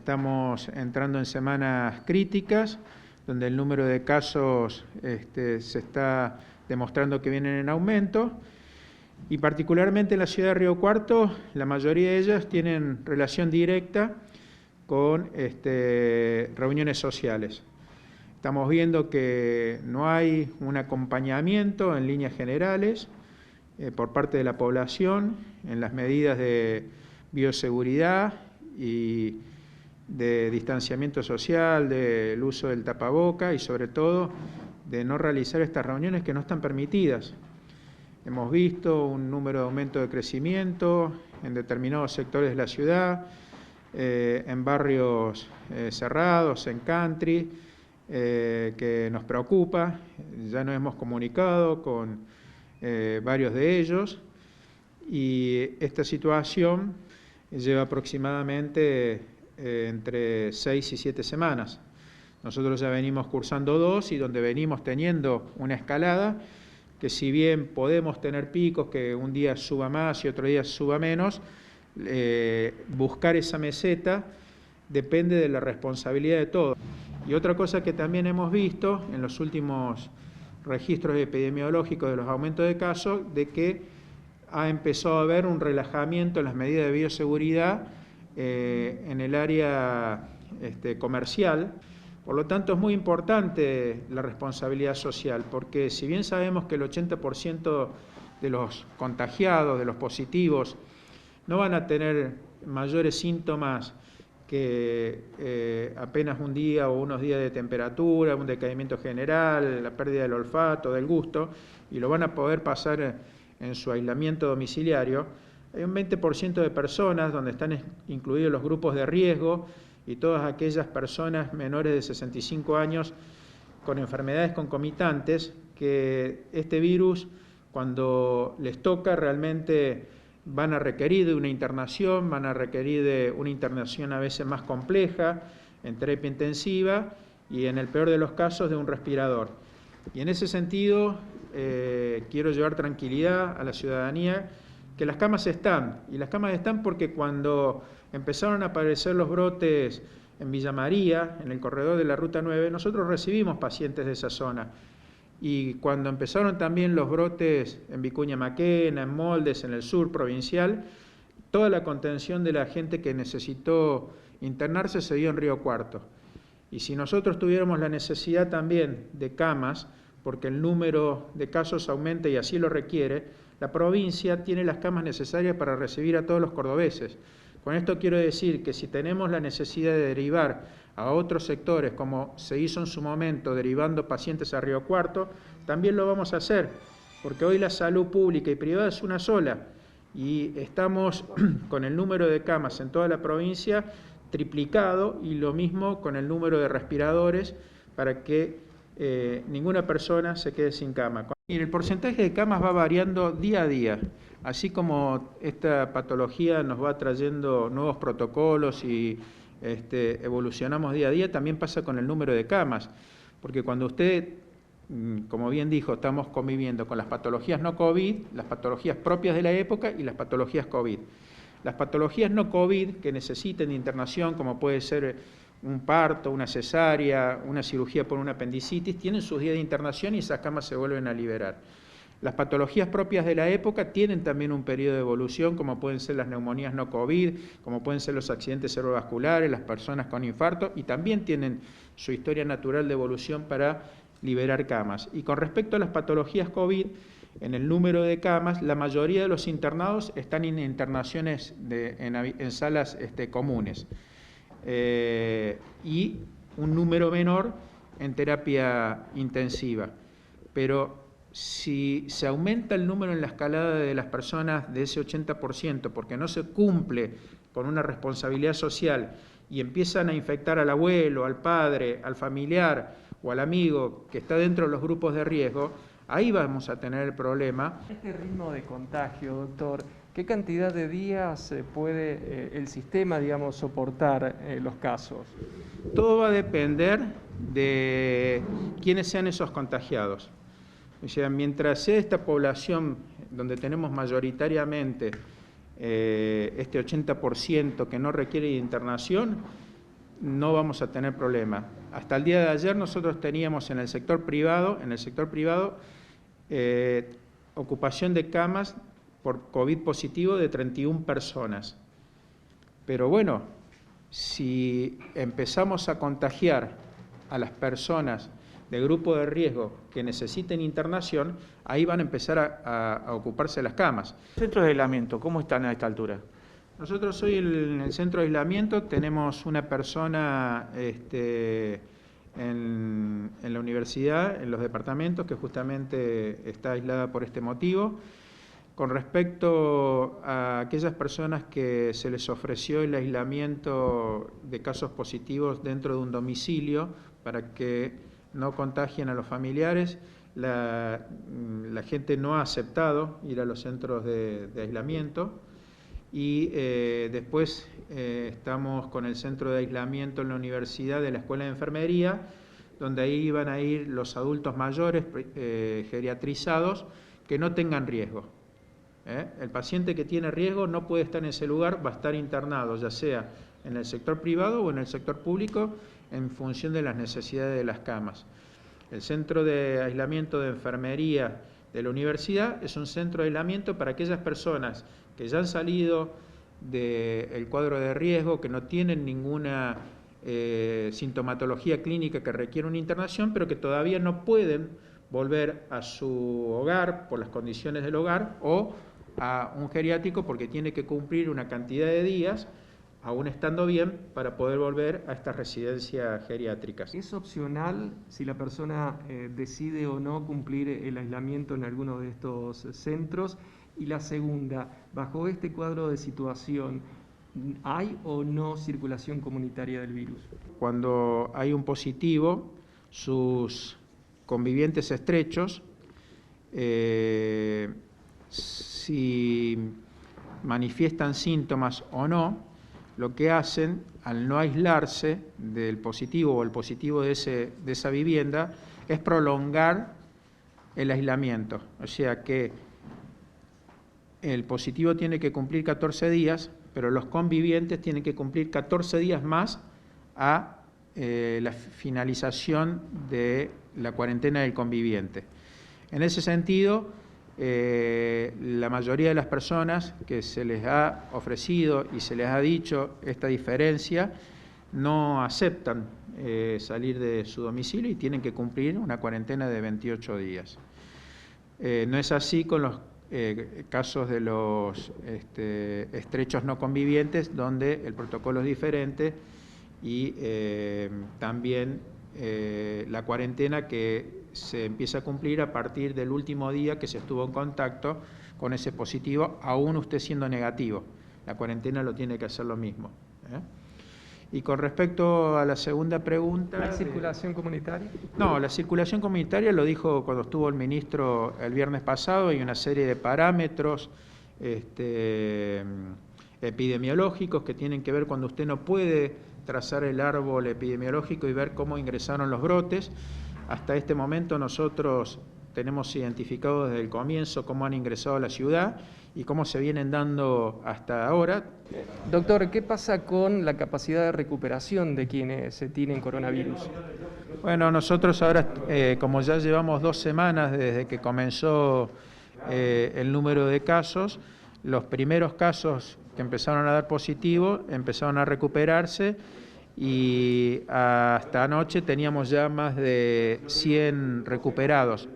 Estamos entrando en semanas críticas, donde el número de casos se está demostrando que vienen en aumento, y particularmente en la ciudad de Río Cuarto, la mayoría de ellas tienen relación directa con reuniones sociales. Estamos viendo que no hay un acompañamiento en líneas generales por parte de la población en las medidas de bioseguridad y de distanciamiento social, del uso del tapaboca y sobre todo de no realizar estas reuniones que no están permitidas. Hemos visto un número de aumento de crecimiento en determinados sectores de la ciudad, en barrios cerrados, en country, que nos preocupa. Ya nos hemos comunicado con varios de ellos y esta situación lleva aproximadamente entre 6 y 7 semanas. Nosotros ya venimos cursando 2 y donde venimos teniendo una escalada que, si bien podemos tener picos que un día suba más y otro día suba menos, buscar esa meseta depende de la responsabilidad de todos. Y otra cosa que también hemos visto en los últimos registros epidemiológicos de los aumentos de casos, de que ha empezado a haber un relajamiento en las medidas de bioseguridad en el área comercial. Por lo tanto, es muy importante la responsabilidad social, porque si bien sabemos que el 80% de los contagiados, de los positivos, no van a tener mayores síntomas que apenas un día o unos días de temperatura, un decaimiento general, la pérdida del olfato, del gusto, y lo van a poder pasar en su aislamiento domiciliario, hay un 20% de personas donde están incluidos los grupos de riesgo y todas aquellas personas menores de 65 años con enfermedades concomitantes, que este virus, cuando les toca, realmente van a requerir de una internación, van a requerir de una internación a veces más compleja, en terapia intensiva y, en el peor de los casos, de un respirador. Y en ese sentido, quiero llevar tranquilidad a la ciudadanía, que las camas están, y las camas están porque cuando empezaron a aparecer los brotes en Villa María, en el corredor de la Ruta 9, nosotros recibimos pacientes de esa zona. Y cuando empezaron también los brotes en Vicuña Maquena, en Moldes, en el sur provincial, toda la contención de la gente que necesitó internarse se dio en Río Cuarto. Y si nosotros tuviéramos la necesidad también de camas, porque el número de casos aumenta y así lo requiere, la provincia tiene las camas necesarias para recibir a todos los cordobeses. Con esto quiero decir que si tenemos la necesidad de derivar a otros sectores, como se hizo en su momento derivando pacientes a Río Cuarto, también lo vamos a hacer, porque hoy la salud pública y privada es una sola, y estamos con el número de camas en toda la provincia triplicado, y lo mismo con el número de respiradores, para que ninguna persona se quede sin cama. Y el porcentaje de camas va variando día a día, así como esta patología nos va trayendo nuevos protocolos y evolucionamos día a día, también pasa con el número de camas, porque cuando usted, como bien dijo, estamos conviviendo con las patologías no COVID, las patologías propias de la época y las patologías COVID. Las patologías no COVID que necesiten de internación, como puede ser un parto, una cesárea, una cirugía por una apendicitis, tienen sus días de internación y esas camas se vuelven a liberar. Las patologías propias de la época tienen también un periodo de evolución, como pueden ser las neumonías no COVID, como pueden ser los accidentes cerebrovasculares, las personas con infarto, y también tienen su historia natural de evolución para liberar camas. Y con respecto a las patologías COVID, en el número de camas, la mayoría de los internados están en internaciones en salas comunes. Y un número menor en terapia intensiva. Pero si se aumenta el número en la escalada de las personas de ese 80%, porque no se cumple con una responsabilidad social y empiezan a infectar al abuelo, al padre, al familiar o al amigo que está dentro de los grupos de riesgo, ahí vamos a tener el problema. Este ritmo de contagio, doctor, ¿qué cantidad de días puede el sistema, digamos, soportar los casos? Todo va a depender de quiénes sean esos contagiados. O sea, mientras sea esta población donde tenemos mayoritariamente este 80% que no requiere de internación, no vamos a tener problema. Hasta el día de ayer nosotros teníamos en el sector privado, ocupación de camas por COVID positivo de 31 personas. Pero bueno, si empezamos a contagiar a las personas de grupo de riesgo que necesiten internación, ahí van a empezar a ocuparse las camas. ¿Centros de aislamiento cómo están a esta altura? Nosotros hoy en el centro de aislamiento tenemos una persona en la universidad, en los departamentos, que justamente está aislada por este motivo. Con respecto a aquellas personas que se les ofreció el aislamiento de casos positivos dentro de un domicilio para que no contagien a los familiares, la gente no ha aceptado ir a los centros de aislamiento. Y después estamos con el centro de aislamiento en la universidad de la Escuela de Enfermería, donde ahí van a ir los adultos mayores geriatrizados que no tengan riesgo. El paciente que tiene riesgo no puede estar en ese lugar, va a estar internado, ya sea en el sector privado o en el sector público, en función de las necesidades de las camas. El centro de aislamiento de enfermería de la universidad es un centro de aislamiento para aquellas personas que ya han salido del cuadro de riesgo, que no tienen ninguna sintomatología clínica que requiere una internación, pero que todavía no pueden volver a su hogar por las condiciones del hogar o a un geriátrico porque tiene que cumplir una cantidad de días, aún estando bien, para poder volver a estas residencias geriátricas. ¿Es opcional si la persona decide o no cumplir el aislamiento en alguno de estos centros? Y la segunda, bajo este cuadro de situación, ¿hay o no circulación comunitaria del virus? Cuando hay un positivo, sus convivientes estrechos, si manifiestan síntomas o no, lo que hacen, al no aislarse del positivo o el positivo de esa vivienda, es prolongar el aislamiento. O sea que el positivo tiene que cumplir 14 días, pero los convivientes tienen que cumplir 14 días más a la finalización de la cuarentena del conviviente. En ese sentido, la mayoría de las personas que se les ha ofrecido y se les ha dicho esta diferencia no aceptan salir de su domicilio y tienen que cumplir una cuarentena de 28 días. No es así con los casos de los estrechos no convivientes, donde el protocolo es diferente y también la cuarentena que se empieza a cumplir a partir del último día que se estuvo en contacto con ese positivo, aún usted siendo negativo. La cuarentena lo tiene que hacer lo mismo. Y con respecto a la segunda pregunta... ¿La circulación comunitaria? No, la circulación comunitaria lo dijo cuando estuvo el ministro el viernes pasado, hay una serie de parámetros epidemiológicos que tienen que ver cuando usted no puede trazar el árbol epidemiológico y ver cómo ingresaron los brotes. Hasta este momento nosotros tenemos identificado desde el comienzo cómo han ingresado a la ciudad y cómo se vienen dando hasta ahora. Doctor, ¿qué pasa con la capacidad de recuperación de quienes tienen coronavirus? Bueno, nosotros ahora, como ya llevamos 2 semanas desde que comenzó el número de casos, los primeros casos que empezaron a dar positivo empezaron a recuperarse y hasta anoche teníamos ya más de 100 recuperados.